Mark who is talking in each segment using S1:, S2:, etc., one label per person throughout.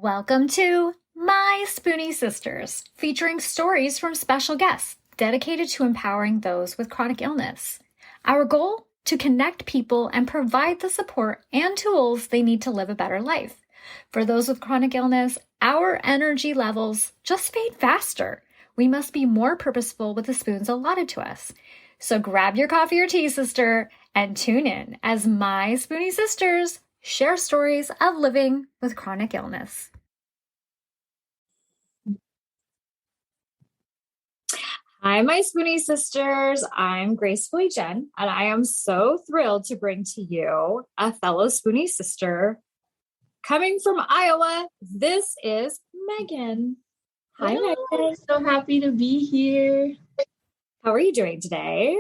S1: Welcome to My Spoonie Sisters, featuring stories from special guests dedicated to empowering those with chronic illness. Our goal? To connect people and provide the support and tools they need to live a better life. For those with chronic illness, our energy levels just fade faster. We must be more purposeful with the spoons allotted to us. So grab your coffee or tea, sister, and tune in as My Spoonie Sisters share stories of living with chronic illness. Hi, my Spoonie Sisters. I'm Gracefully Jen, and I am so thrilled to bring to you a fellow Spoonie sister. Coming from Iowa, this is Megan. Hi, Megan.
S2: So happy to be here.
S1: How are you doing today?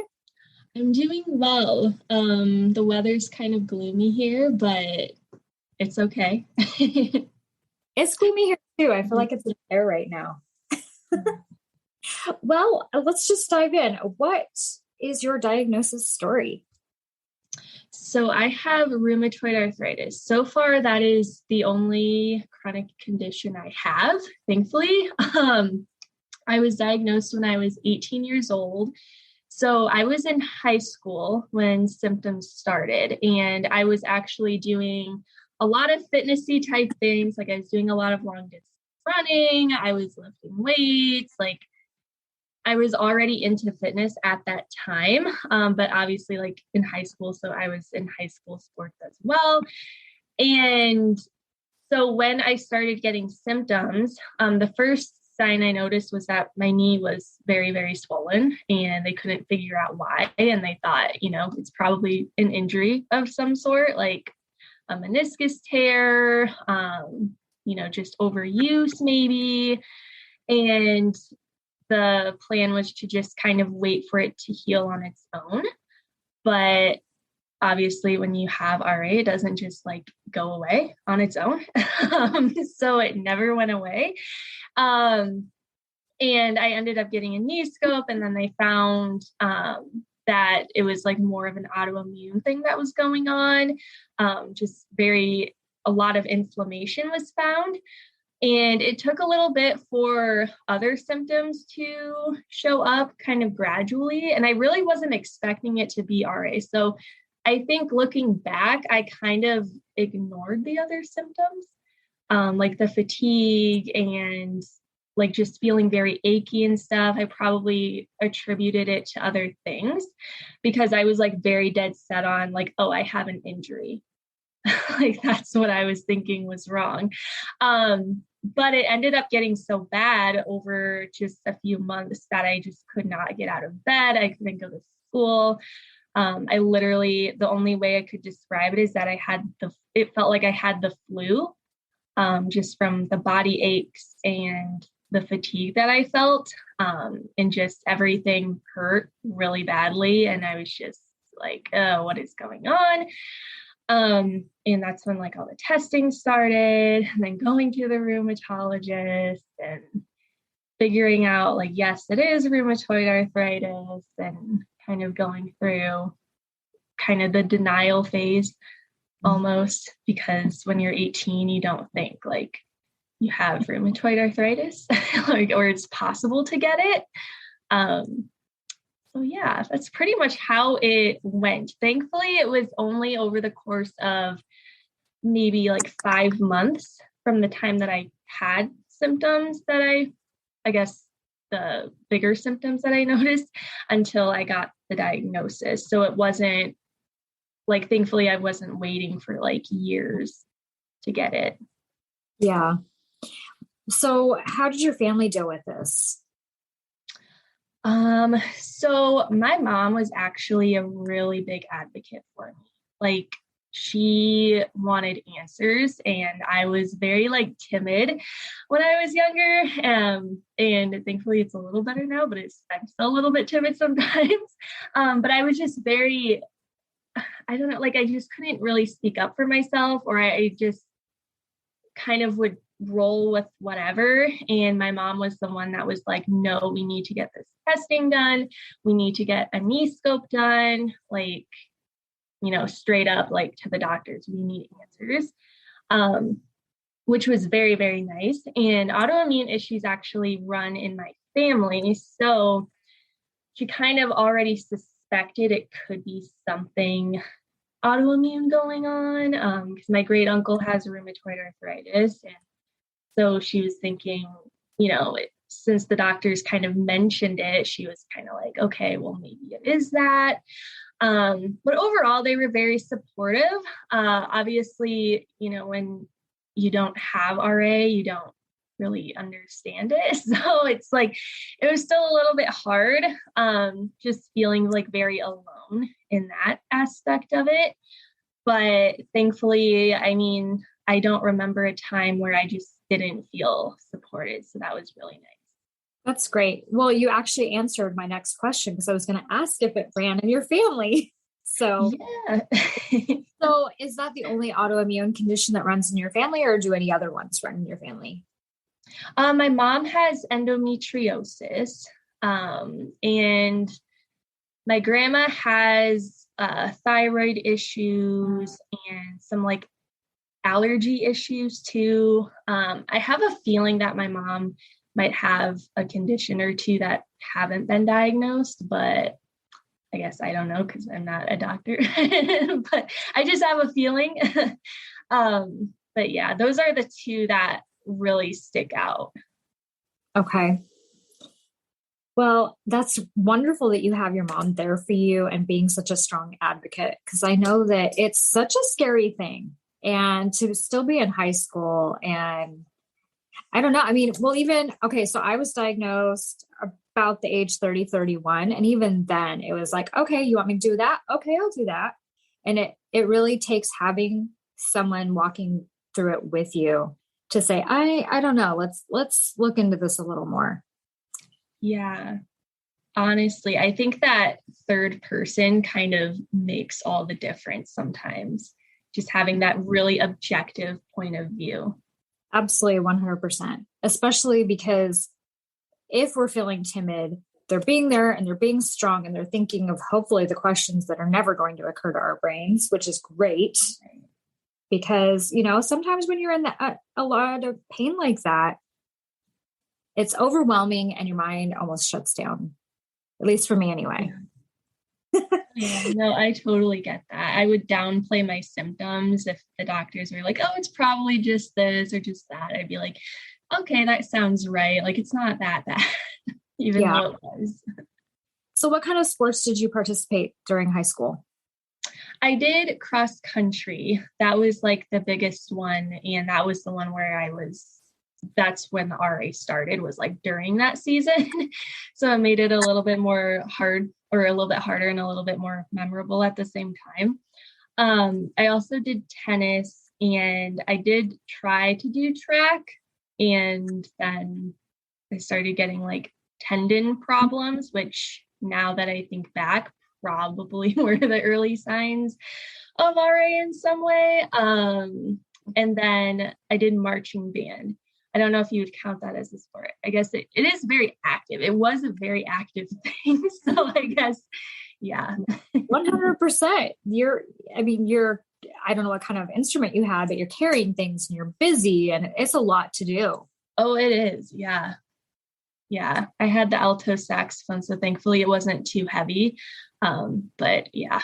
S2: I'm doing well. The weather's kind of gloomy here, but it's okay.
S1: It's gloomy here too. I feel like it's in the air right now. Well, let's just dive in. What is your diagnosis story?
S2: So I have rheumatoid arthritis. So far, that is the only chronic condition I have, thankfully. I was diagnosed when I was 18 years old. So I was in high school when symptoms started, and I was actually doing a lot of fitnessy type things. Like I was doing a lot of long distance running. I was lifting weights. Like I was already into fitness at that time, but obviously like in high school. So I was in high school sports as well. And so when I started getting symptoms, the first sign I noticed was that my knee was very, very swollen and they couldn't figure out why. And they thought, it's probably an injury of some sort, like a meniscus tear, just overuse maybe. And the plan was to just kind of wait for it to heal on its own. But obviously when you have RA, it doesn't just like go away on its own. So it never went away. And I ended up getting a knee scope, and then they found that it was like more of an autoimmune thing that was going on. A lot of inflammation was found. And it took a little bit for other symptoms to show up kind of gradually. And I really wasn't expecting it to be RA. So I think looking back, I kind of ignored the other symptoms, like the fatigue and like just feeling very achy and stuff. I probably attributed it to other things because I was like very dead set on like, oh, I have an injury. Like that's what I was thinking was wrong. But it ended up getting so bad over just a few months that I just could not get out of bed. I couldn't go to school. I literally, the only way I could describe it is that it felt like I had the flu, just from the body aches and the fatigue that I felt, and just everything hurt really badly. And I was just like, oh, what is going on? And that's when like all the testing started, and then going to the rheumatologist and figuring out like, yes, it is rheumatoid arthritis, and kind of going through kind of the denial phase almost, because when you're 18, you don't think like you have rheumatoid arthritis or it's possible to get it. So yeah, that's pretty much how it went. Thankfully, it was only over the course of maybe like 5 months from the time that I had symptoms that I guess the bigger symptoms that I noticed until I got the diagnosis. So it wasn't like, thankfully, I wasn't waiting for like years to get it.
S1: Yeah. So how did your family deal with this?
S2: So my mom was actually a really big advocate for me. Like she wanted answers, and I was very like timid when I was younger. And thankfully it's a little better now, but I'm still a little bit timid sometimes. But I was just very, I don't know, like I just couldn't really speak up for myself, or I just kind of would roll with whatever. And my mom was the one that was like, no, we need to get this testing done. We need to get a knee scope done. Like, straight up like to the doctors, we need answers. which was very, very nice. And autoimmune issues actually run in my family. So she kind of already suspected it could be something autoimmune going on, because my great uncle has rheumatoid arthritis. And so she was thinking, since the doctors kind of mentioned it, she was kind of like, okay, well, maybe it is that. But overall, they were very supportive. Obviously, when you don't have RA, you don't really understand it. So it's like, it was still a little bit hard, just feeling like very alone in that aspect of it. But thankfully, I don't remember a time where I just didn't feel supported. So that was really nice.
S1: That's great. Well, you actually answered my next question because I was going to ask if it ran in your family. So,
S2: yeah.
S1: So is that the only autoimmune condition that runs in your family, or do any other ones run in your family?
S2: My mom has endometriosis, and my grandma has thyroid issues and some like allergy issues too. I have a feeling that my mom might have a condition or two that haven't been diagnosed, but I guess I don't know because I'm not a doctor, but I just have a feeling. But yeah, those are the two that really stick out.
S1: Okay. Well, that's wonderful that you have your mom there for you and being such a strong advocate, because I know that it's such a scary thing. And to still be in high school, and I don't know. So I was diagnosed about the age 30, 31. And even then it was like, okay, you want me to do that? Okay, I'll do that. And it really takes having someone walking through it with you to say, I don't know, let's look into this a little more.
S2: Yeah. Honestly, I think that third person kind of makes all the difference sometimes, just having that really objective point of view.
S1: Absolutely, 100%. Especially because if we're feeling timid, they're being there and they're being strong and they're thinking of hopefully the questions that are never going to occur to our brains, which is great. Because, sometimes when you're in a lot of pain like that, it's overwhelming and your mind almost shuts down, at least for me anyway.
S2: Yeah, no, I totally get that. I would downplay my symptoms if the doctors were like, oh, it's probably just this or just that. I'd be like, okay, that sounds right. Like, it's not that bad, even though it was.
S1: So what kind of sports did you participate during high school?
S2: I did cross country. That was like the biggest one. And that was the one where that's when the RA started, was like during that season. So it made it a little bit more hard, or a little bit harder and a little bit more memorable at the same time. I also did tennis, and I did try to do track. And then I started getting like tendon problems, which now that I think back, probably were the early signs of RA in some way. And then I did marching band. I don't know if you would count that as a sport. I guess it is very active. It was a very active thing. So I guess, yeah.
S1: 100%. I don't know what kind of instrument you had, but you're carrying things and you're busy and it's a lot to do.
S2: Oh, it is. Yeah. Yeah. I had the alto saxophone, so thankfully it wasn't too heavy. But yeah.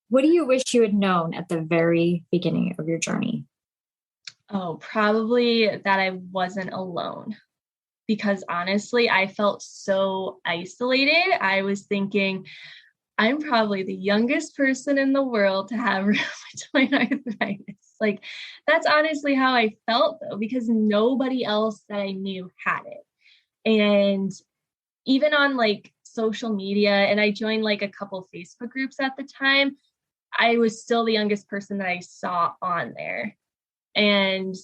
S1: What do you wish you had known at the very beginning of your journey?
S2: Oh, probably that I wasn't alone, because honestly, I felt so isolated. I was thinking, I'm probably the youngest person in the world to have rheumatoid arthritis. Like, that's honestly how I felt, though, because nobody else that I knew had it. And even on like social media, and I joined like a couple Facebook groups at the time, I was still the youngest person that I saw on there. And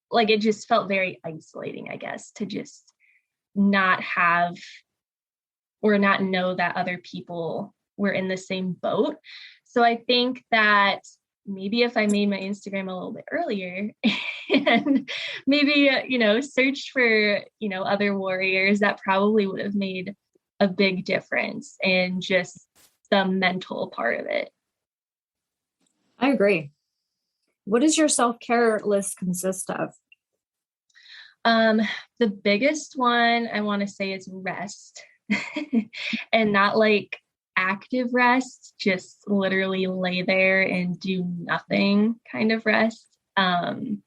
S2: like, it just felt very isolating, I guess, to just not have or not know that other people were in the same boat. So I think that maybe if I made my Instagram a little bit earlier and maybe, searched for, other warriors, that probably would have made a big difference in just the mental part of it.
S1: I agree. What does your self-care list consist of?
S2: The biggest one I want to say is rest and not like active rest, just literally lay there and do nothing kind of rest. And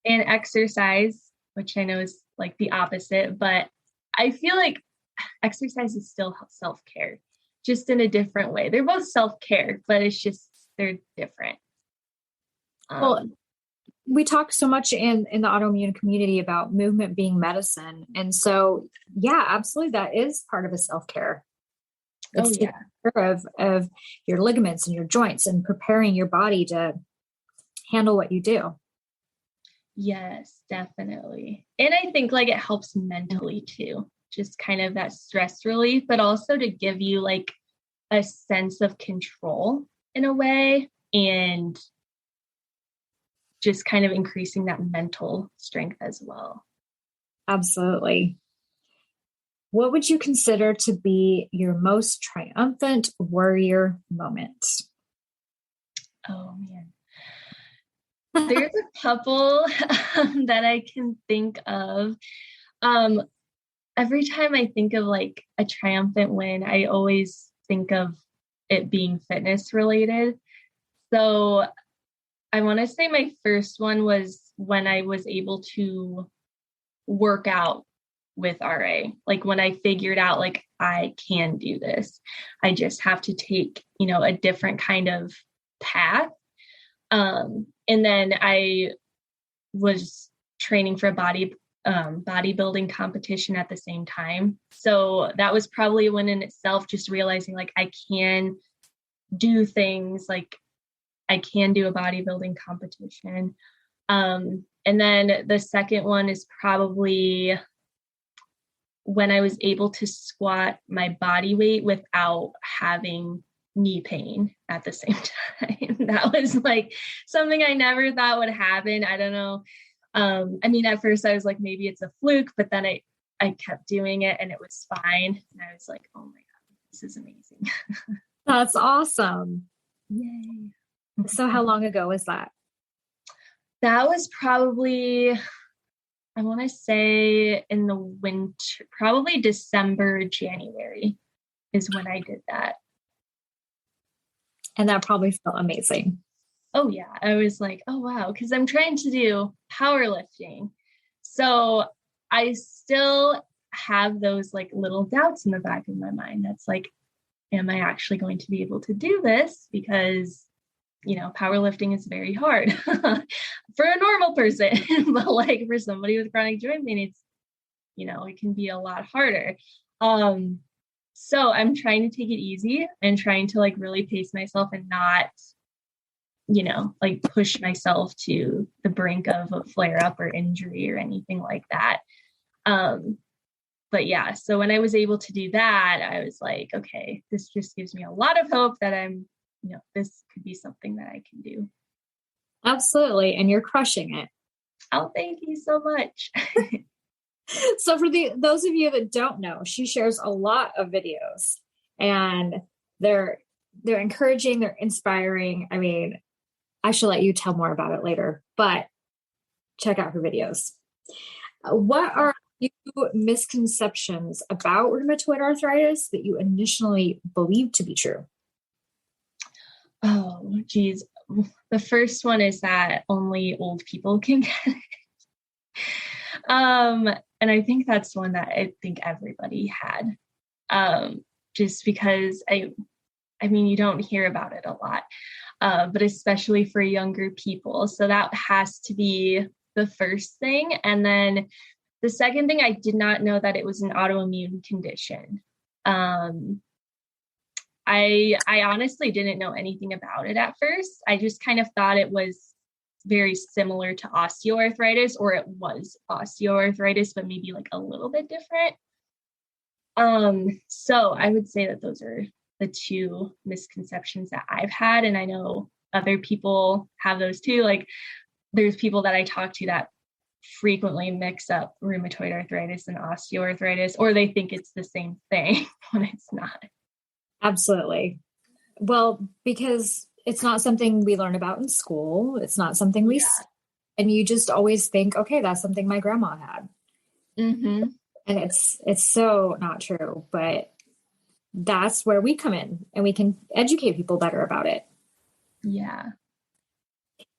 S2: exercise, which I know is like the opposite, but I feel like exercise is still self-care, just in a different way. They're both self-care, but it's just, they're different.
S1: Well, we talk so much in the autoimmune community about movement being medicine. And so, yeah, absolutely. That is part of a self-care. It's taking care of your ligaments and your joints and preparing your body to handle what you do.
S2: Yes, definitely. And I think like it helps mentally too, just kind of that stress relief, but also to give you like a sense of control in a way, and just kind of increasing that mental strength as well.
S1: Absolutely. What would you consider to be your most triumphant warrior moment?
S2: Oh man. There's a couple that I can think of. Every time I think of like a triumphant win, I always think of it being fitness related. So I want to say my first one was when I was able to work out with RA. Like when I figured out like I can do this. I just have to take, a different kind of path. And then I was training for a bodybuilding competition at the same time. So that was probably a win in itself, just realizing like I can do things, like I can do a bodybuilding competition. And then the second one is probably when I was able to squat my body weight without having knee pain at the same time. That was like something I never thought would happen. I don't know. At first I was like, maybe it's a fluke, but then I kept doing it and it was fine. And I was like, oh my God, this is amazing.
S1: That's awesome.
S2: Yay.
S1: So how long ago was that?
S2: That was probably, I want to say in the winter, probably December, January is when I did that.
S1: And that probably felt amazing.
S2: Oh yeah. I was like, oh wow. Cause I'm trying to do powerlifting. So I still have those like little doubts in the back of my mind. That's like, am I actually going to be able to do this? Because, powerlifting is very hard for a normal person, but like for somebody with chronic joint pain, it's, it can be a lot harder. So I'm trying to take it easy and trying to like really pace myself and not, like push myself to the brink of a flare up or injury or anything like that. But yeah, so when I was able to do that, I was like, okay, this just gives me a lot of hope that this could be something that I can do.
S1: Absolutely. And you're crushing it.
S2: Oh, thank you so much.
S1: So for those of you that don't know, she shares a lot of videos and they're encouraging, they're inspiring. I mean, I should let you tell more about it later, but check out her videos. What are few misconceptions about rheumatoid arthritis that you initially believed to be true?
S2: Oh, geez. The first one is that only old people can get it. And I think that's one that I think everybody had. Just because you don't hear about it a lot, but especially for younger people. So that has to be the first thing. And then the second thing, I did not know that it was an autoimmune condition. I honestly didn't know anything about it at first. I just kind of thought it was very similar to osteoarthritis, or it was osteoarthritis, but maybe like a little bit different. So I would say that those are the two misconceptions that I've had. And I know other people have those too. Like there's people that I talk to that frequently mix up rheumatoid arthritis and osteoarthritis, or they think it's the same thing when it's not.
S1: Absolutely. Well, because it's not something we learn about in school. It's not something and you just always think, okay, that's something my grandma had.
S2: Mm-hmm.
S1: And it's so not true, but that's where we come in and we can educate people better about it.
S2: Yeah.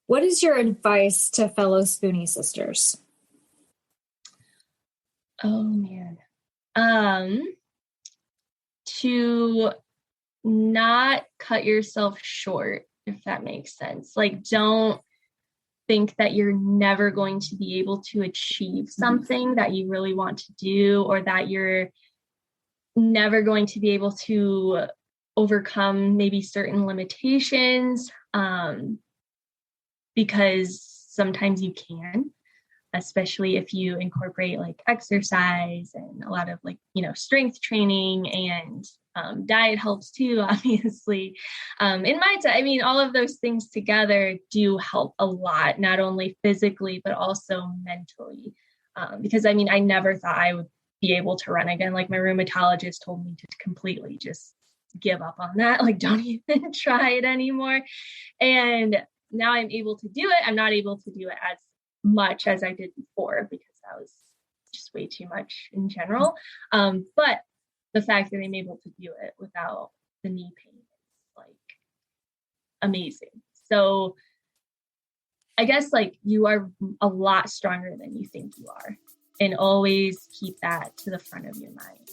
S1: What is your advice to fellow Spoonie sisters?
S2: Oh man. To not cut yourself short, if that makes sense. Like, don't think that you're never going to be able to achieve something that you really want to do, or that you're never going to be able to overcome maybe certain limitations, because sometimes you can, especially if you incorporate like exercise and a lot of like, strength training, and diet helps too, obviously. In mindset, I mean, all of those things together do help a lot, not only physically, but also mentally. Because I mean, I never thought I would be able to run again. Like, my rheumatologist told me to completely just give up on that. Like, don't even try it anymore. And now I'm able to do it. I'm not able to do it as much as I did before, because that was just way too much in general. But the fact that I'm able to do it without the knee pain is like amazing. So I guess like you are a lot stronger than you think you are, and always keep that to the front of your mind.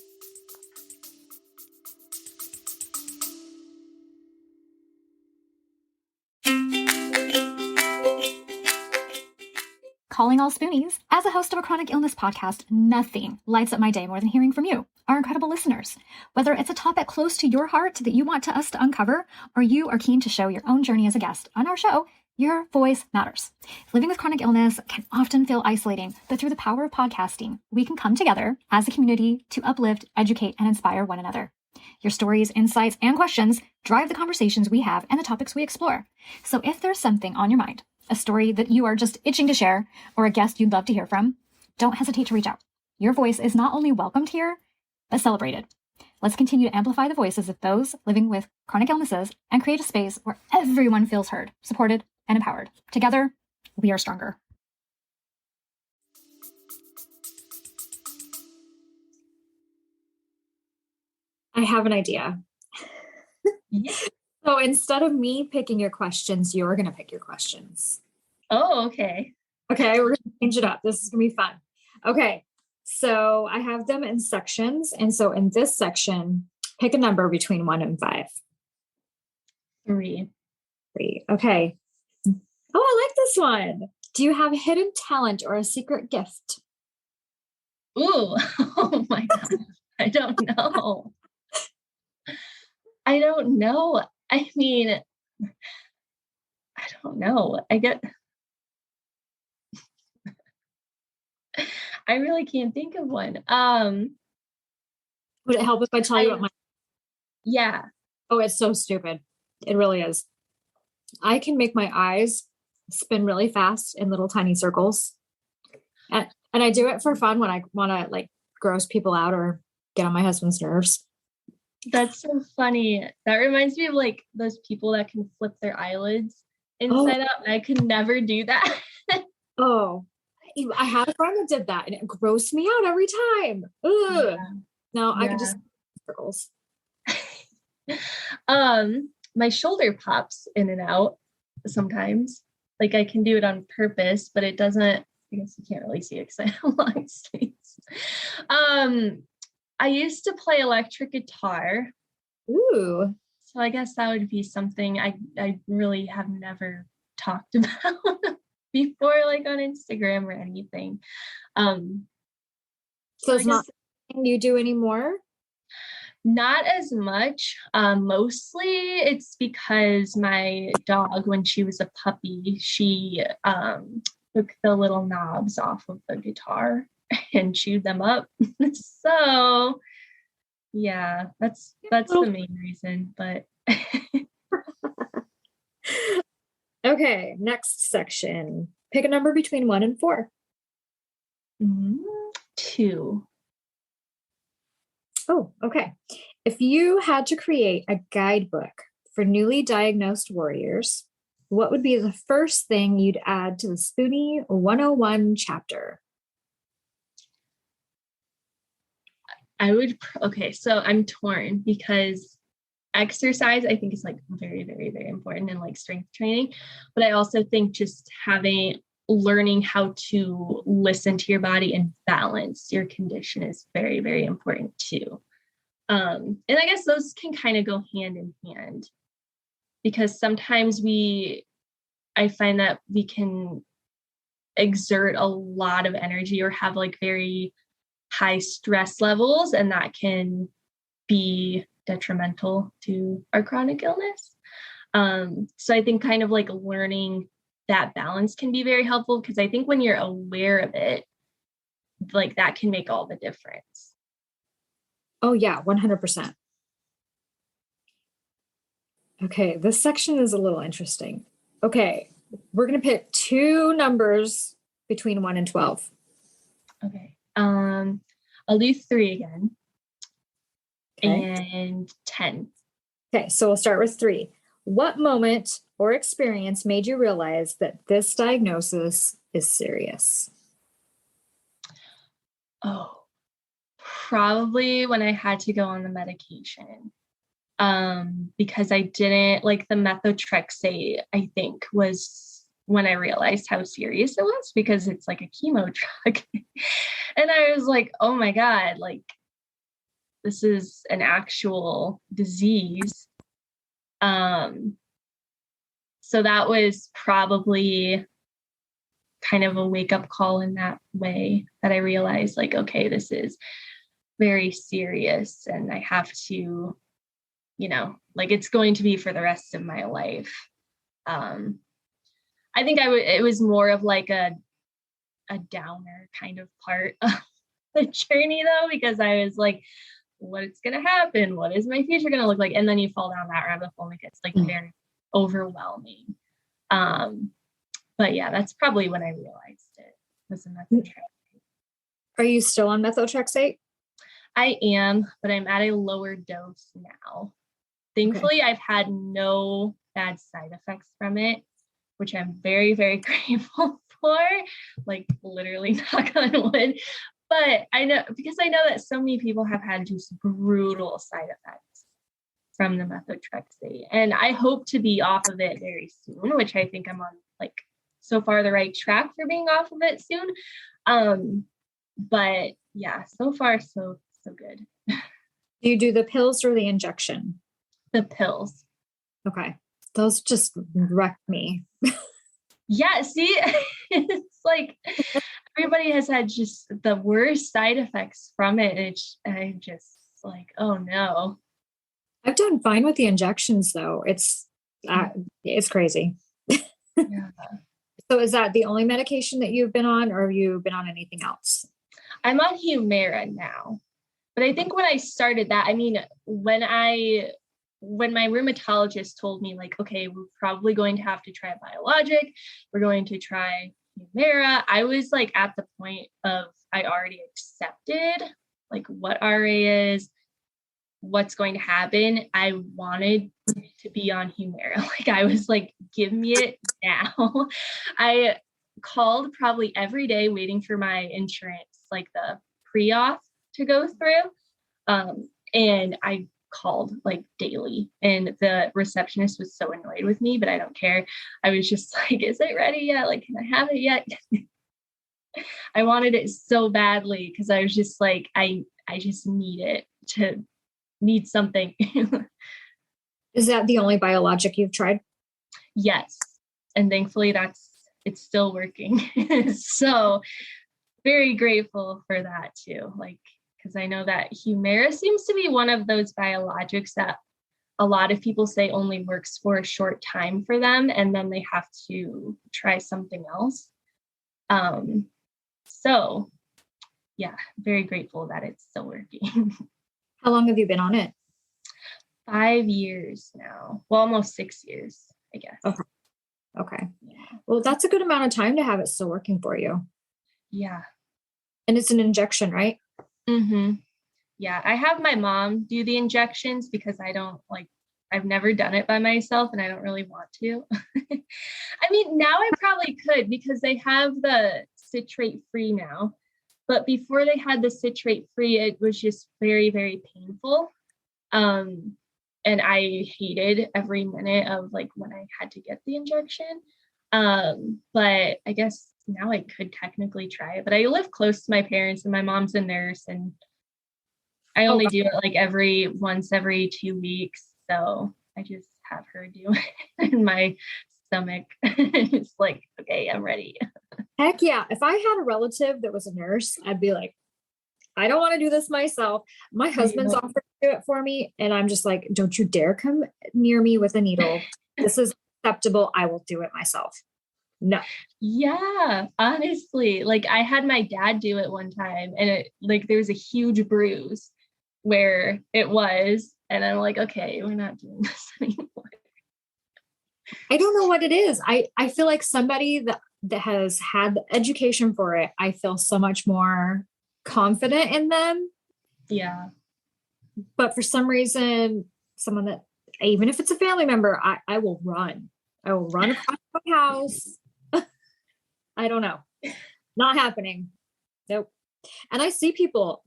S1: Calling all Spoonies. As a host of a chronic illness podcast, nothing lights up my day more than hearing from you, our incredible listeners. Whether it's a topic close to your heart that you want us to uncover, or you are keen to show your own journey as a guest on our show, your voice matters. Living with chronic illness can often feel isolating, but through the power of podcasting, we can come together as a community to uplift, educate, and inspire one another. Your stories, insights, and questions drive the conversations we have and the topics we explore. So if there's something on your mind, a story that you are just itching to share, or a guest you'd love to hear from, don't hesitate to reach out. Your voice is not only welcomed here, but celebrated. Let's continue to amplify the voices of those living with chronic illnesses and create a space where everyone feels heard, supported, and empowered. Together, we are stronger. I have an idea. So instead of me picking your questions, you're going to pick your questions.
S2: Oh, okay.
S1: Okay, we're going to change it up. This is going to be fun. Okay, so I have them in sections. And so in this section, pick a number between 1 and 5.
S2: 3.
S1: 3. Okay. Oh, I like this one. Do you have a hidden talent or a secret gift?
S2: Ooh, oh my God. I don't know. I don't know. I mean, I don't know. I really can't think of one.
S1: Would it help if I tell you what my...
S2: Yeah.
S1: Oh, it's so stupid. It really is. I can make my eyes spin really fast in little tiny circles. And I do it for fun when I want to like gross people out or get on my husband's nerves.
S2: That's so funny. That reminds me of like those people that can flip their eyelids inside out. And I could never do that.
S1: Oh, I had a friend that did that and it grossed me out every time. Ugh. Yeah. No, I can just circles.
S2: My shoulder pops in and out sometimes. Like I can do it on purpose, but it doesn't, I guess you can't really see it because I have long sleeves. I used to play electric guitar.
S1: Ooh.
S2: So I guess that would be something I really have never talked about before, like on Instagram or anything.
S1: So it's not something you do anymore?
S2: Not as much. Mostly it's because my dog, when she was a puppy, she took the little knobs off of the guitar and chewed them up. So yeah, that's the main reason. But
S1: okay, next section. Pick a number between 1 and 4.
S2: 2.
S1: Oh, okay. If you had to create a guidebook for newly diagnosed warriors, what would be the first thing you'd add to the Spoonie 101 chapter?
S2: Okay, so I'm torn because exercise I think is like very, very, very important in like strength training. But I also think just learning how to listen to your body and balance your condition is very, very important too. And I guess those can kind of go hand in hand because sometimes I find that we can exert a lot of energy or have like very high stress levels, and that can be detrimental to our chronic illness. So I think kind of like learning that balance can be very helpful because I think when you're aware of it, like that can make all the difference.
S1: Oh, yeah, 100%. Okay, this section is a little interesting. Okay, we're going to pick two numbers between 1 and 12.
S2: Okay. I'll do 3 again. Okay. And 10.
S1: Okay, so we'll start with 3. What moment or experience made you realize that this diagnosis is serious?
S2: Oh, probably when I had to go on the medication. Because I didn't like the methotrexate, I think was when I realized how serious it was because it's like a chemo drug. And I was like, oh my God, like this is an actual disease. So that was probably kind of a wake-up call in that way that I realized like, okay, this is very serious and I have to, like it's going to be for the rest of my life. I think it was more of like a downer kind of part of the journey though, because I was like, what's going to happen? What is my future going to look like? And then you fall down that rabbit hole and it gets like very overwhelming. But yeah, that's probably when I realized it was a methotrexate.
S1: Are you still on methotrexate?
S2: I am, but I'm at a lower dose now. Thankfully, okay. I've had no bad side effects from it, which I'm very, very grateful for, like literally knock on wood. But I know that so many people have had just brutal side effects from the methotrexate. And I hope to be off of it very soon, which I think I'm on like so far the right track for being off of it soon. But yeah, so far so good.
S1: Do you do the pills or the injection?
S2: The pills.
S1: Okay. Those just wreck me.
S2: Yeah, see, it's like everybody has had just the worst side effects from it. I'm just like, oh no.
S1: I've done fine with the injections though. It's crazy.
S2: Yeah.
S1: So is that the only medication that you've been on, or have you been on anything else?
S2: I'm on Humira now. But I think when I started that, I mean, when my rheumatologist told me like, okay, we're probably going to have to try a biologic, we're going to try Humira, I was like at the point of I already accepted like what RA is, what's going to happen. I wanted to be on Humira. Like I was like, give me it now. I called probably every day waiting for my insurance, like the pre-auth to go through. And I called like daily, and the receptionist was so annoyed with me, but I don't care. I was just like, is it ready yet? Like, can I have it yet? I wanted it so badly because I was just like, I just need something.
S1: Is that the only biologic you've tried?
S2: Yes. And thankfully it's still working. So very grateful for that too. Like, because I know that Humira seems to be one of those biologics that a lot of people say only works for a short time for them, and then they have to try something else. So yeah, very grateful that it's still working.
S1: How long have you been on it?
S2: 5 years now. Well, almost 6 years, I guess.
S1: Okay. Yeah. Well, that's a good amount of time to have it still working for you.
S2: Yeah.
S1: And it's an injection, right?
S2: Mm-hmm. Yeah. I have my mom do the injections because I don't like I've never done it by myself and I don't really want to. I mean, now I probably could because they have the citrate free now. But before they had the citrate free, it was just very, very painful. And I hated every minute of like when I had to get the injection. But I guess now I could technically try it. But I live close to my parents and my mom's a nurse and I only do it like once every 2 weeks. So I just have her do it in my stomach. It's like, okay, I'm ready.
S3: Heck yeah. If I had a relative that was a nurse, I'd be like, I don't want to do this myself. My husband's offered to do it for me. And I'm just like, don't you dare come near me with a needle. This is acceptable. I will do it myself. No.
S2: Yeah, honestly, like I had my dad do it one time and it like there was a huge bruise where it was. And I'm like, okay, we're not doing this anymore.
S3: I don't know what it is. I feel like somebody that has had the education for it, I feel so much more confident in them.
S2: Yeah.
S3: But for some reason, someone that, even if it's a family member, I will run. I will run across my house. I don't know. Not happening. Nope. And I see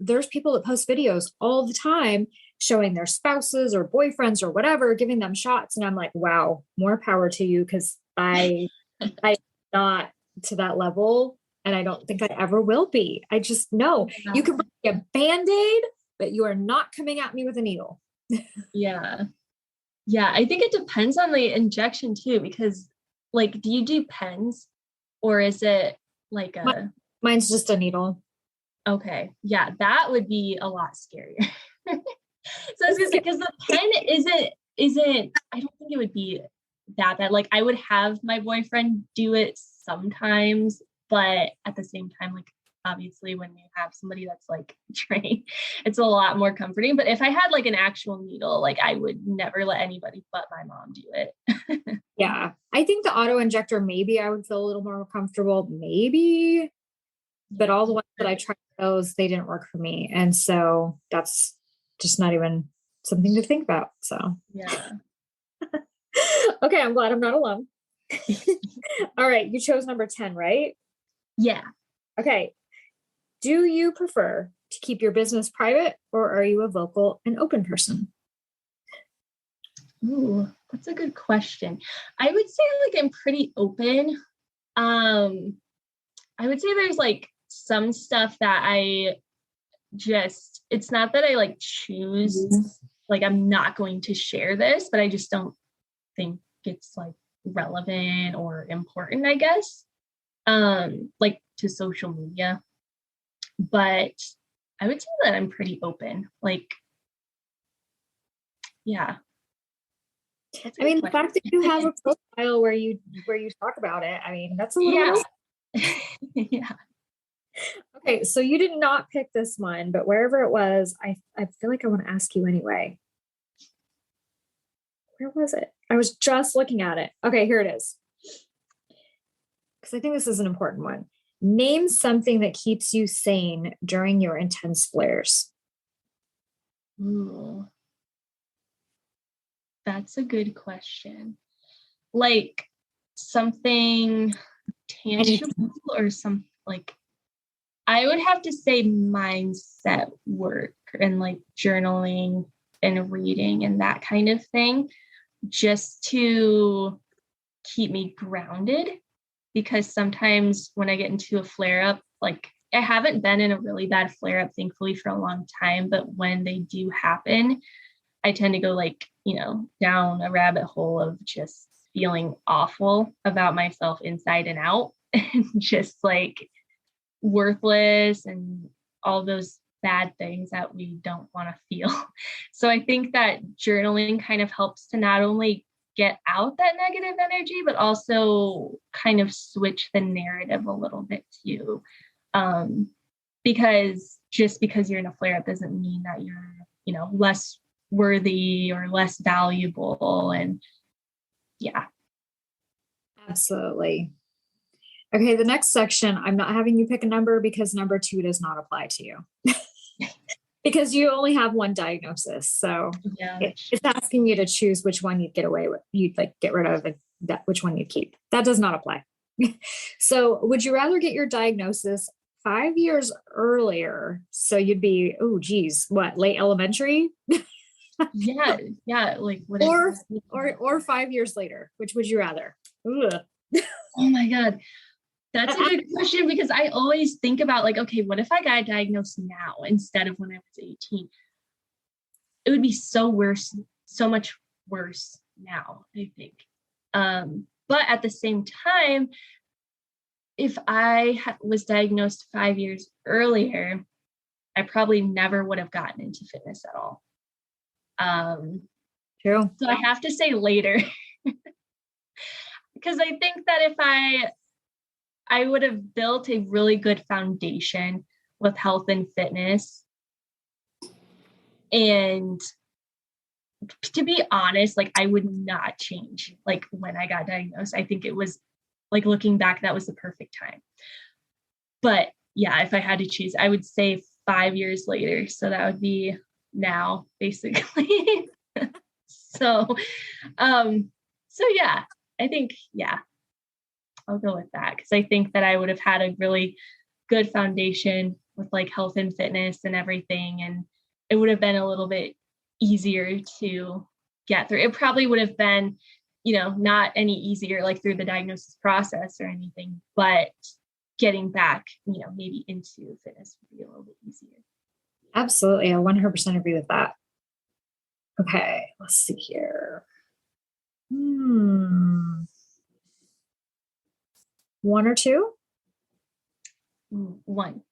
S3: there's people that post videos all the time showing their spouses or boyfriends or whatever, giving them shots. And I'm like, wow, more power to you. Cause I'm not to that level. And I don't think I ever will be. I just know you can bring a Band-Aid, but you are not coming at me with a needle.
S2: Yeah. Yeah. I think it depends on the injection too, because like, do you do pens or is it like
S3: mine's just a needle.
S2: Okay. Yeah. That would be a lot scarier. So I was gonna say, because the pen isn't, I don't think it would be that bad. Like I would have my boyfriend do it sometimes, but at the same time, like obviously when you have somebody that's like trained, it's a lot more comforting. But if I had like an actual needle, like I would never let anybody but my mom do it.
S3: Yeah. I think the auto injector, maybe I would feel a little more comfortable, maybe, but all the ones that I tried those, they didn't work for me. And so that's just not even something to think about. So,
S2: yeah.
S3: Okay. I'm glad I'm not alone. All right. You chose number 10, right?
S2: Yeah.
S3: Okay. Do you prefer to keep your business private or are you a vocal and open person?
S2: Ooh, that's a good question. I would say like I'm pretty open. I would say there's like some stuff that it's not that I like choose, like I'm not going to share this, but I just don't think it's like relevant or important, I guess, like to social media. But I would say that I'm pretty open. Like, yeah.
S3: I mean, the fact that you have a profile where you talk about it, I mean, that's a little
S2: yeah.
S3: Okay, so you did not pick this one, but wherever it was, I feel like I want to ask you anyway. Where was it? I was just looking at it. Okay, here it is. Because I think this is an important one. Name something that keeps you sane during your intense flares.
S2: Ooh. That's a good question. Like something tangible or some like, I would have to say mindset work and like journaling and reading and that kind of thing, just to keep me grounded. Because sometimes when I get into a flare up, like I haven't been in a really bad flare up, thankfully, for a long time. But when they do happen, I tend to go like, down a rabbit hole of just feeling awful about myself inside and out and just like worthless and all those bad things that we don't want to feel. So I think that journaling kind of helps to not only get out that negative energy, but also kind of switch the narrative a little bit too. Because just because you're in a flare up doesn't mean that you're, less worthy or less valuable. And yeah.
S3: Absolutely. Okay, the next section, I'm not having you pick a number because number 2 does not apply to you. because you only have one diagnosis. So
S2: Yeah.
S3: it's asking you to choose which one you'd get away with, you'd like get rid of, and that which one you'd keep. That does not apply. So would you rather get your diagnosis 5 years earlier? So you'd be, oh geez, what, late elementary?
S2: Yeah. Yeah. Like what
S3: or 5 years later? Which would you rather? Ugh.
S2: Oh my God. That's a good question, because I always think about like, okay, what if I got diagnosed now instead of when I was 18? It would be so much worse now, I think. But at the same time, if I was diagnosed 5 years earlier, I probably never would have gotten into fitness at all.
S3: True.
S2: So I have to say later, because I think that if I would have built a really good foundation with health and fitness. And to be honest, like I would not change like when I got diagnosed. I think it was like, looking back, that was the perfect time. But yeah, if I had to choose, I would say 5 years later. So that would be now, basically. So yeah, I think, yeah, I'll go with that, because I think that I would have had a really good foundation with like health and fitness and everything. And it would have been a little bit easier to get through. It probably would have been, not any easier like through the diagnosis process or anything, but getting back, maybe into fitness would be a little bit easier.
S3: Absolutely. I 100% agree with that. Okay, let's see here. One or two?
S2: One.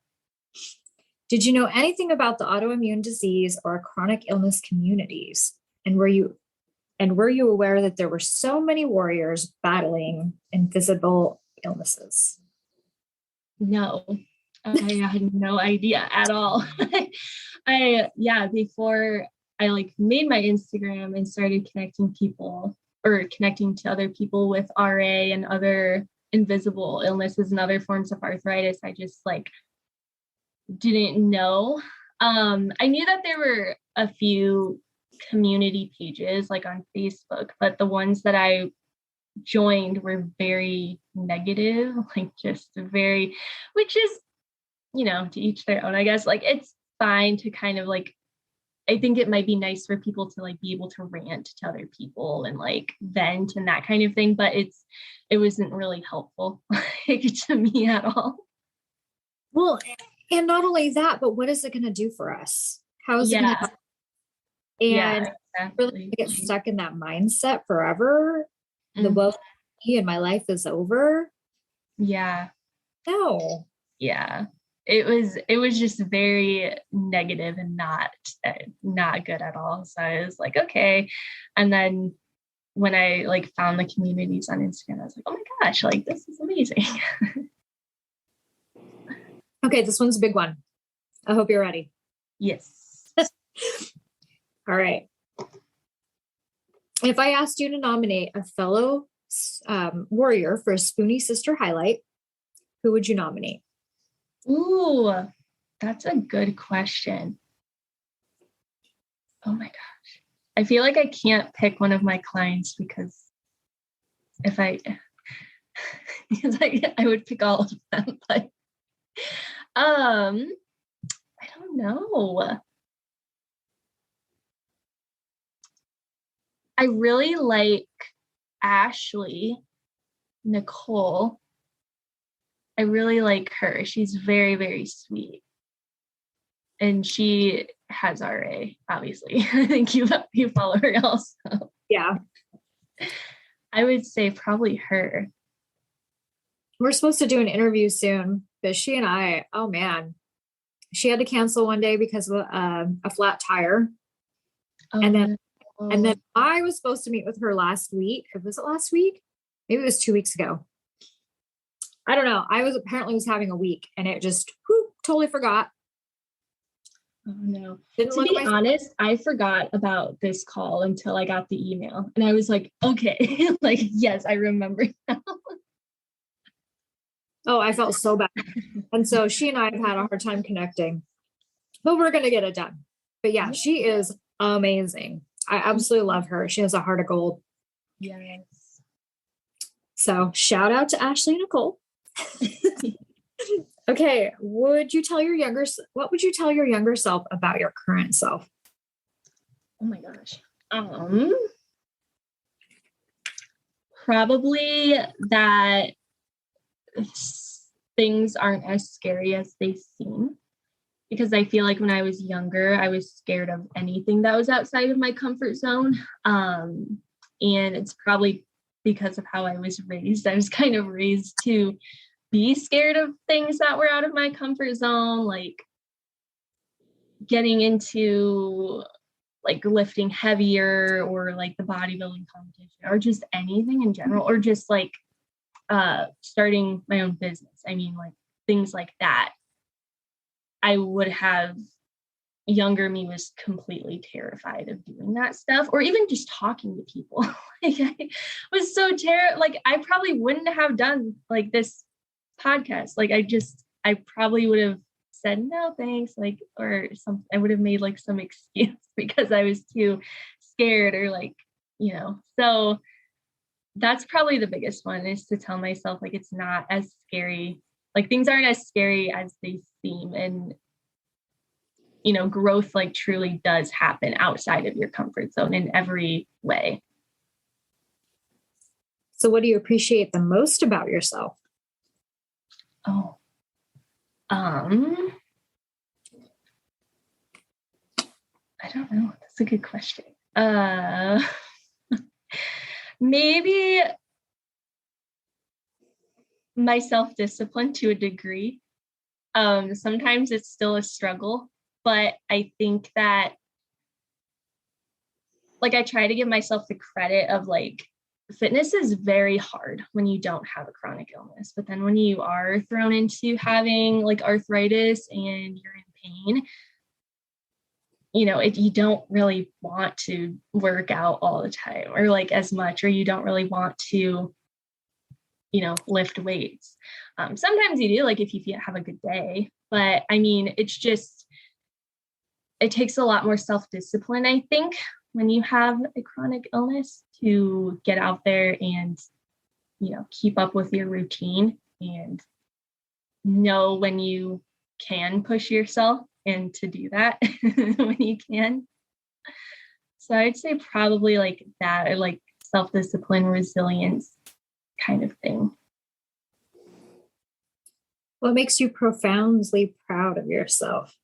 S3: Did you know anything about the autoimmune disease or chronic illness communities? And were you aware that there were so many warriors battling invisible illnesses?
S2: No, I had no idea at all. Before I like made my Instagram and started connecting to other people with RA and other invisible illnesses and other forms of arthritis, I just like didn't know. I knew that there were a few community pages like on Facebook, but the ones that I joined were very negative, like just very, which is, to each their own, I guess. Like it's fine to kind of like, I think it might be nice for people to like be able to rant to other people and like vent and that kind of thing, but it wasn't really helpful like, to me at all.
S3: Well, and not only that, but what is it going to do for us? How is it going to? And
S2: exactly.
S3: Really get stuck in that mindset forever. The well-being and my life is over.
S2: Yeah.
S3: No.
S2: Yeah. It was just very negative and not good at all. So I was like, okay. And then when I like found the communities on Instagram, I was like, oh my gosh, like this is amazing.
S3: Okay, this one's a big one. I hope you're ready.
S2: Yes.
S3: All right. If I asked you to nominate a fellow warrior for a Spoonie Sister highlight, who would you nominate?
S2: Ooh, that's a good question. Oh my gosh. I feel like I can't pick one of my clients because I would pick all of them, but I don't know. I really like Ashley Nicole. I really like her. She's very, very sweet. And she has RA, obviously. I think you follow her also.
S3: Yeah.
S2: I would say probably her.
S3: We're supposed to do an interview soon, but she and I, oh man, she had to cancel one day because of a flat tire. And then I was supposed to meet with her last week. Was it last week? Maybe it was 2 weeks ago. I don't know. I was having a week and it just totally forgot.
S2: Oh no. To be honest, I forgot about this call until I got the email. And I was like, okay, like, yes, I remember now.
S3: Oh, I felt so bad. And so she and I have had a hard time connecting. but we're going to get it done. But yeah, she is amazing. I absolutely love her. She has a heart of gold.
S2: Yes.
S3: So shout out to Ashley and Nicole. Okay. What would you tell your younger self about your current self?
S2: Oh my gosh. Probably that things aren't as scary as they seem, because I feel like when I was younger, I was scared of anything that was outside of my comfort zone. And it's probably because of how I was raised. I was kind of raised to be scared of things that were out of my comfort zone, like getting into like lifting heavier, or like the bodybuilding competition, or just anything in general, or just like starting my own business. I mean, like things like that. I would have, younger me was completely terrified of doing that stuff, or even just talking to people. Like I was so terrified. Like I probably wouldn't have done like this podcast. Like I probably would have said no thanks, like, or something. I would have made like some excuse because I was too scared, or like, so that's probably the biggest one, is to tell myself like it's not as scary, like things aren't as scary as they seem, and growth like truly does happen outside of your comfort zone in every way.
S3: So what do you appreciate the most about yourself?
S2: Oh, I don't know. That's a good question. Maybe my self-discipline to a degree. Sometimes it's still a struggle, but I think that like I try to give myself the credit of like, fitness is very hard when you don't have a chronic illness, but then when you are thrown into having like arthritis and you're in pain, you don't really want to work out all the time, or like as much, or you don't really want to, lift weights. Sometimes you do, like if you have a good day, but I mean, it takes a lot more self-discipline, I think, when you have a chronic illness, to get out there and, keep up with your routine and know when you can push yourself and to do that when you can. So I'd say probably like that, or like self-discipline, resilience kind of thing.
S3: What makes you profoundly proud of yourself?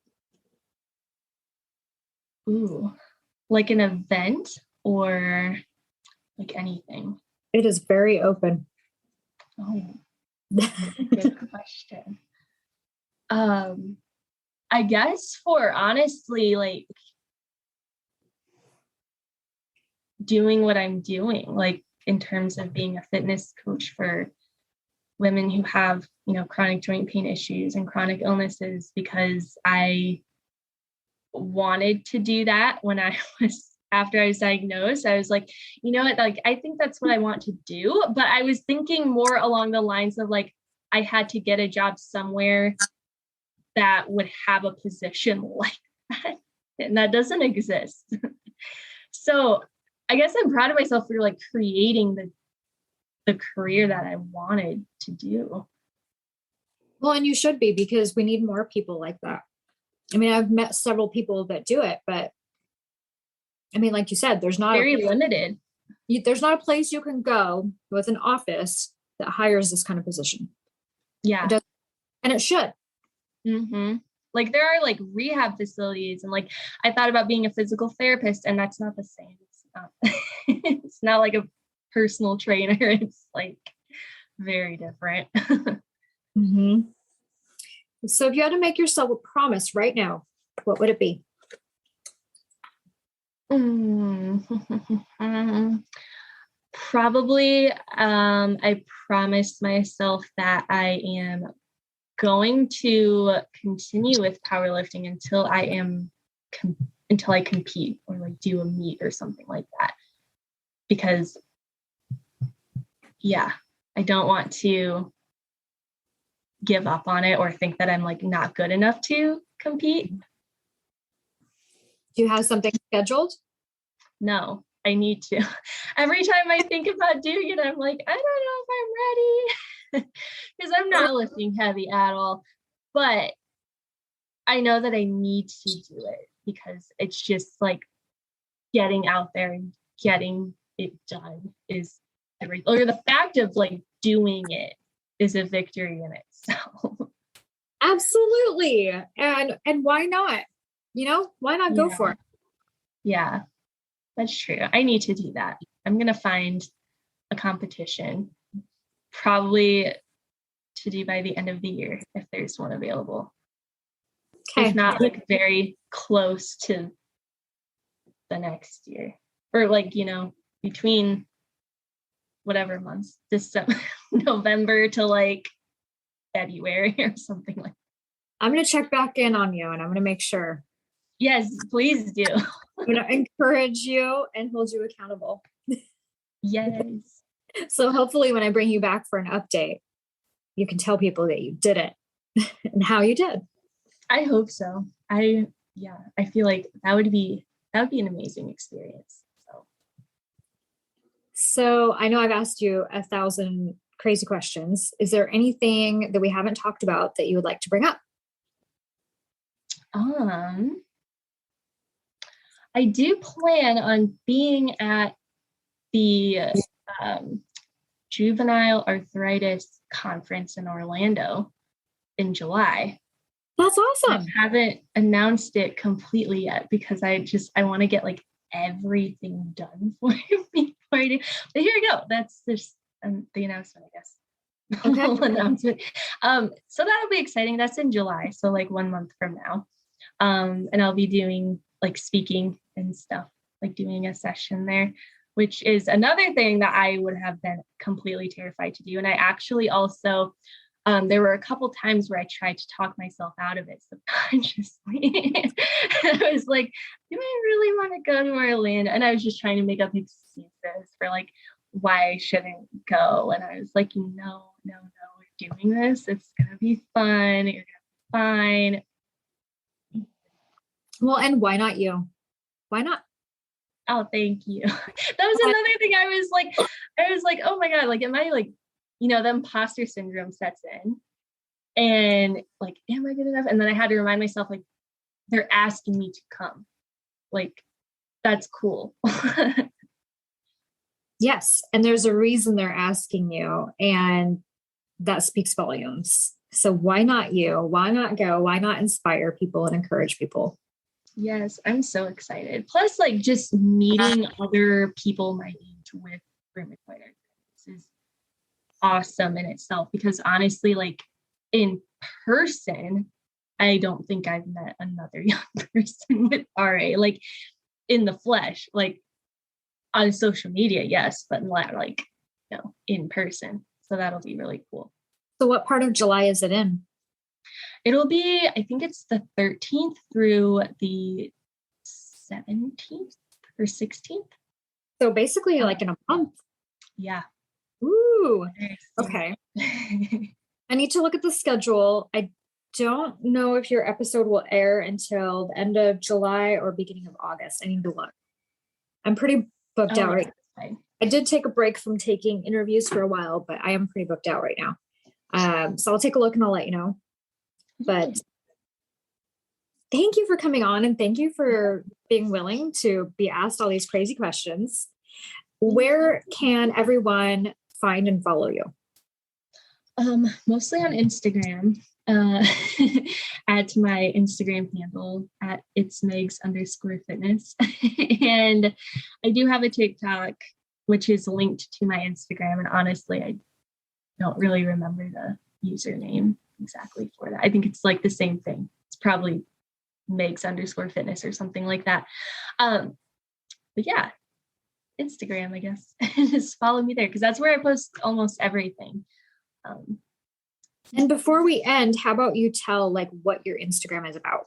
S2: Ooh, like an event or like anything?
S3: It is very open.
S2: Oh, good question. I guess for honestly, like doing what I'm doing, like in terms of being a fitness coach for women who have, chronic joint pain issues and chronic illnesses, because I wanted to do that when after I was diagnosed. I was like, you know what, like, I think that's what I want to do. But I was thinking more along the lines of like, I had to get a job somewhere that would have a position like that. And that doesn't exist. So I guess I'm proud of myself for like creating the career that I wanted to do.
S3: Well, and you should be, because we need more people like that. I mean, I've met several people that do it, but I mean, like you said, there's not
S2: very limited.
S3: There's not a place you can go with an office that hires this kind of position.
S2: Yeah.
S3: And it should.
S2: Mm-hmm. Like there are like rehab facilities, and like I thought about being a physical therapist, and that's not the same. It's not like a personal trainer. It's like very different.
S3: Mm-hmm. So if you had to make yourself a promise right now, what would it be?
S2: Probably I promised myself that I am going to continue with powerlifting until I compete, or like do a meet or something like that. Because I don't want to give up on it or think that I'm like not good enough to compete.
S3: Do you have something scheduled?
S2: No, I need to. Every time I think about doing it, I'm like, I don't know if I'm ready because I'm not lifting heavy at all. But I know that I need to do it because it's just like getting out there and getting it done is everything. Or the fact of like doing it is a victory in itself.
S3: Absolutely. And why not? Why not go for it?
S2: Yeah, that's true. I need to do that. I'm going to find a competition probably to do by the end of the year if there's one available.
S3: Okay.
S2: If not, like very close to the next year or like, between whatever months, December, November to like February or something like that.
S3: I'm going to check back in on you and I'm going to make sure.
S2: Yes, please do.
S3: I'm going to encourage you and hold you accountable.
S2: Yes.
S3: So hopefully when I bring you back for an update, you can tell people that you did it and how you did.
S2: I hope so. I feel like that would be an amazing experience.
S3: So I know I've asked you 1,000 crazy questions. Is there anything that we haven't talked about that you would like to bring up?
S2: I do plan on being at the Juvenile Arthritis Conference in Orlando in July.
S3: That's awesome.
S2: I haven't announced it completely yet because I want to get like everything done for me. But here we go. That's just the announcement, I guess.
S3: Okay.
S2: Announcement. So that'll be exciting. That's in July. So like 1 month from now. And I'll be doing like speaking and stuff, like doing a session there, which is another thing that I would have been completely terrified to do. And I actually also, there were a couple times where I tried to talk myself out of it subconsciously. I was like, do I really want to go to Orlando? And I was just trying to make up excuses for like why I shouldn't go. And I was like, no, we're doing this. It's going to be fun. You're going to be fine.
S3: Well, and why not you? Why not?
S2: Oh, thank you. That was another thing. I was like, oh my God, like, am I like, the imposter syndrome sets in and like, am I good enough? And then I had to remind myself, like, they're asking me to come. Like, that's cool.
S3: Yes. And there's a reason they're asking you, and that speaks volumes. So why not you? Why not go? Why not inspire people and encourage people?
S2: Yes, I'm so excited. Plus, like, just meeting other people my age with rheumatoid arthritis is awesome in itself, because honestly, like, in person, I don't think I've met another young person with RA, like in the flesh, like on social media, yes, but like, in person. So that'll be really cool.
S3: So what part of July is it in?
S2: It'll be, I think it's the 13th through the 17th or 16th.
S3: So basically like in a month.
S2: Yeah.
S3: Ooh. Okay. I need to look at the schedule. I don't know if your episode will air until the end of July or beginning of August. I need to look. I'm pretty booked out right now. I did take a break from taking interviews for a while, but I am pretty booked out right now. So I'll take a look and I'll let you know. But thank you for coming on, and thank you for being willing to be asked all these crazy questions. Where can everyone find and follow you?
S2: Mostly on Instagram, at my Instagram handle at itsmegs_fitness. And I do have a TikTok, which is linked to my Instagram. And honestly, I don't really remember the username exactly for that. I think it's like the same thing. It's probably Megs_fitness or something like that. But yeah, Instagram, I guess. Just follow me there, because that's where I post almost everything.
S3: And before we end, how about you tell like what your Instagram is about?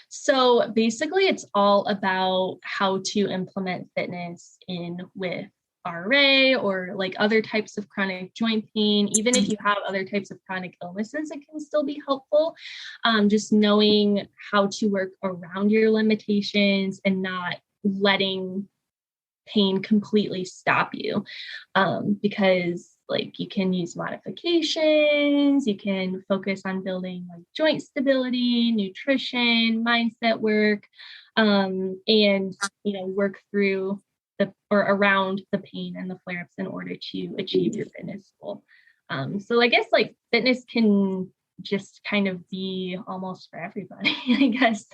S2: So basically it's all about how to implement fitness in with RA or like other types of chronic joint pain. Even if you have other types of chronic illnesses, it can still be helpful. Just knowing how to work around your limitations and not letting pain completely stop you. Because like you can use modifications, you can focus on building like joint stability, nutrition, mindset work, and, work through or around the pain and the flare-ups in order to achieve your fitness goal. So I guess like fitness can just kind of be almost for everybody, I guess.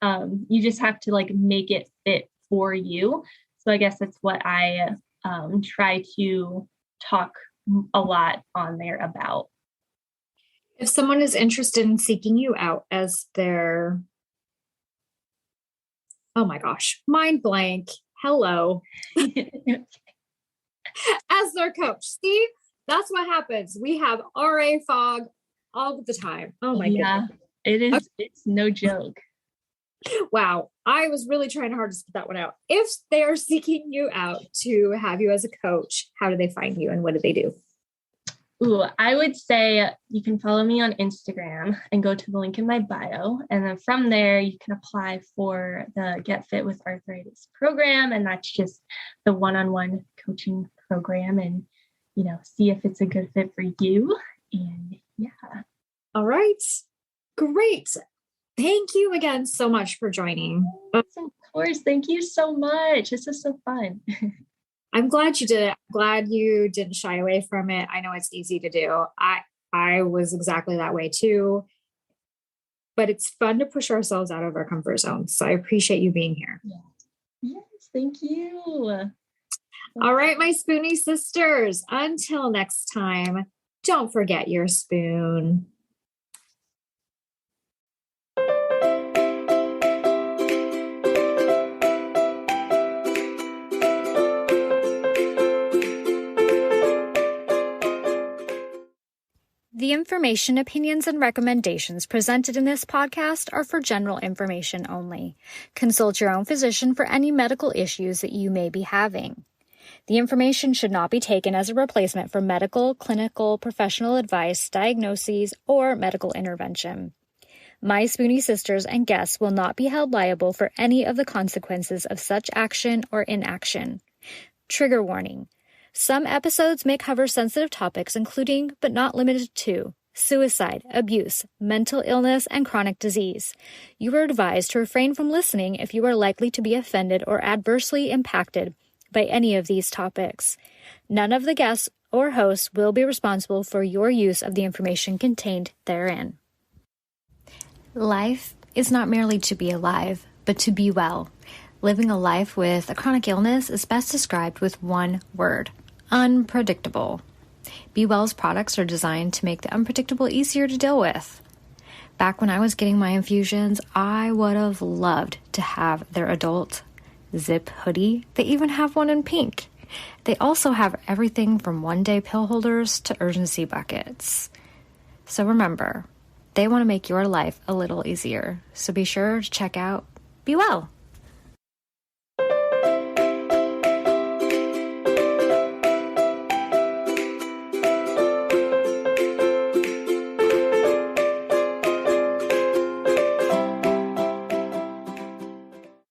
S2: You just have to like make it fit for you. So I guess that's what I try to talk a lot on there about.
S3: If someone is interested in seeking you out as their, oh my gosh, mind blank. Hello. As their coach. See, that's what happens. We have RA fog all the time. Oh my goodness.
S2: It is. Okay. It's no joke.
S3: Wow. I was really trying hard to spit that one out. If they are seeking you out to have you as a coach, how do they find you and what do they do?
S2: Ooh, I would say you can follow me on Instagram and go to the link in my bio. And then from there, you can apply for the Get Fit with Arthritis program. And that's just the one-on-one coaching program and, see if it's a good fit for you. And yeah.
S3: All right. Great. Thank you again so much for joining.
S2: Of course. Thank you so much. This is so fun.
S3: I'm glad you did it. I'm glad you didn't shy away from it. I know it's easy to do. I was exactly that way too. But it's fun to push ourselves out of our comfort zone. So I appreciate you being here.
S2: Yeah. Yes, thank you.
S3: All right, my Spoonie sisters. Until next time, don't forget your spoon.
S1: The information, opinions, and recommendations presented in this podcast are for general information only. Consult your own physician for any medical issues that you may be having. The information should not be taken as a replacement for medical, clinical, professional advice, diagnoses, or medical intervention. My Spoonie sisters and guests will not be held liable for any of the consequences of such action or inaction. Trigger warning. Some episodes may cover sensitive topics including, but not limited to, suicide, abuse, mental illness, and chronic disease. You are advised to refrain from listening if you are likely to be offended or adversely impacted by any of these topics. None of the guests or hosts will be responsible for your use of the information contained therein. Life is not merely to be alive, but to be well. Living a life with a chronic illness is best described with one word: unpredictable. Be Well's products are designed to make the unpredictable easier to deal with. Back when I was getting my infusions, I would have loved to have their adult zip hoodie. They even have one in pink. They also have everything from one-day pill holders to urgency buckets. So remember, they want to make your life a little easier. So be sure to check out Be Well.